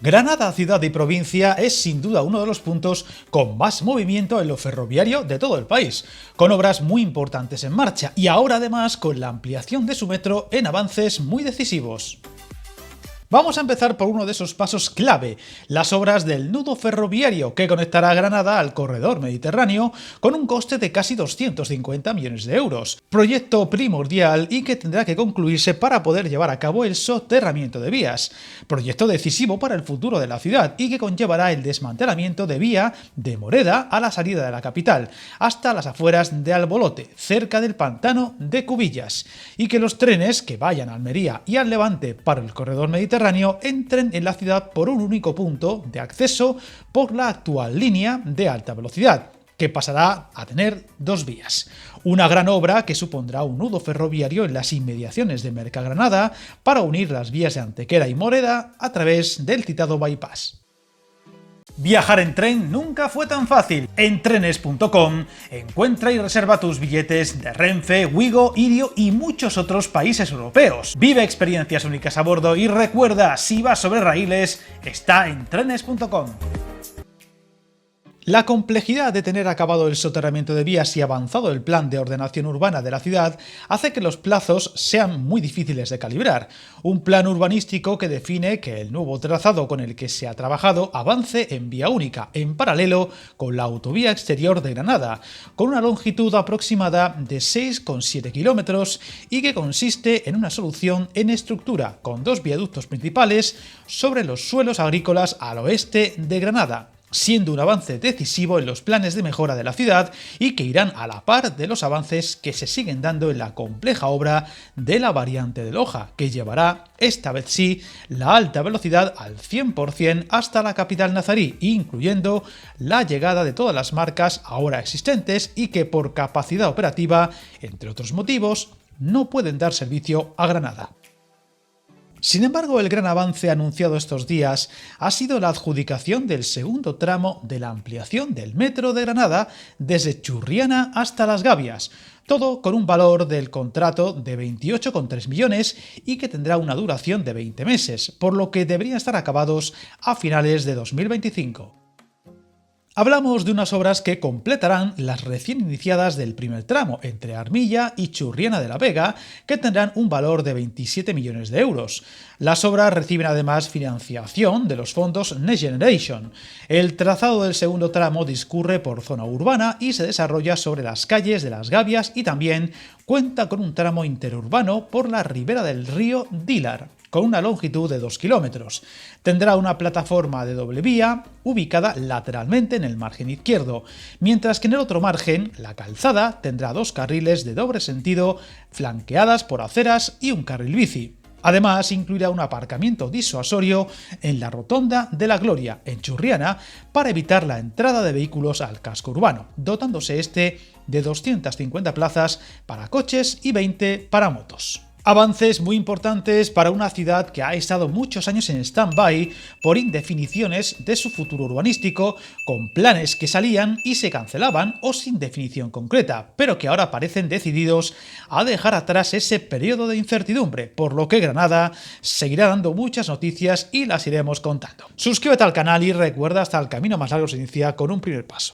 Granada, ciudad y provincia, es sin duda uno de los puntos con más movimiento en lo ferroviario de todo el país, con obras muy importantes en marcha y ahora además con la ampliación de su metro en avances muy decisivos. Vamos a empezar por uno de esos pasos clave, las obras del nudo ferroviario que conectará Granada al corredor mediterráneo con un coste de casi 250 millones de euros. Proyecto primordial y que tendrá que concluirse para poder llevar a cabo el soterramiento de vías. Proyecto decisivo para el futuro de la ciudad y que conllevará el desmantelamiento de vía de Moreda a la salida de la capital, hasta las afueras de Albolote, cerca del pantano de Cubillas, y que los trenes que vayan a Almería y al Levante para el corredor mediterráneo entren en la ciudad por un único punto de acceso por la actual línea de alta velocidad, que pasará a tener dos vías. Una gran obra que supondrá un nudo ferroviario en las inmediaciones de Mercagranada para unir las vías de Antequera y Moreda a través del citado bypass. Viajar en tren nunca fue tan fácil. En trenes.com encuentra y reserva tus billetes de Renfe, Wigo, Irio y muchos otros países europeos. Vive experiencias únicas a bordo y recuerda, si vas sobre raíles, está en trenes.com. La complejidad de tener acabado el soterramiento de vías y avanzado el plan de ordenación urbana de la ciudad hace que los plazos sean muy difíciles de calibrar. Un plan urbanístico que define que el nuevo trazado con el que se ha trabajado avance en vía única, en paralelo con la autovía exterior de Granada, con una longitud aproximada de 6,7 kilómetros y que consiste en una solución en estructura con dos viaductos principales sobre los suelos agrícolas al oeste de Granada, siendo un avance decisivo en los planes de mejora de la ciudad y que irán a la par de los avances que se siguen dando en la compleja obra de la variante de Loja, que llevará, esta vez sí, la alta velocidad al 100% hasta la capital nazarí, incluyendo la llegada de todas las marcas ahora existentes y que por capacidad operativa, entre otros motivos, no pueden dar servicio a Granada. Sin embargo, el gran avance anunciado estos días ha sido la adjudicación del segundo tramo de la ampliación del metro de Granada desde Churriana hasta Las Gavias, todo con un valor del contrato de 28,3 millones y que tendrá una duración de 20 meses, por lo que deberían estar acabados a finales de 2025. Hablamos de unas obras que completarán las recién iniciadas del primer tramo entre Armilla y Churriana de la Vega, que tendrán un valor de 27 millones de euros. Las obras reciben además financiación de los fondos Next Generation. El trazado del segundo tramo discurre por zona urbana y se desarrolla sobre las calles de Las Gavias y también cuenta con un tramo interurbano por la ribera del río Dílar, con una longitud de 2 kilómetros. Tendrá una plataforma de doble vía ubicada lateralmente en el margen izquierdo, mientras que en el otro margen, la calzada, tendrá dos carriles de doble sentido flanqueadas por aceras y un carril bici. Además, incluirá un aparcamiento disuasorio en la Rotonda de la Gloria, en Churriana, para evitar la entrada de vehículos al casco urbano, dotándose este de 250 plazas para coches y 20 para motos. Avances muy importantes para una ciudad que ha estado muchos años en stand-by por indefiniciones de su futuro urbanístico, con planes que salían y se cancelaban o sin definición concreta, pero que ahora parecen decididos a dejar atrás ese periodo de incertidumbre, por lo que Granada seguirá dando muchas noticias y las iremos contando. Suscríbete al canal y recuerda, hasta el camino más largo se inicia con un primer paso.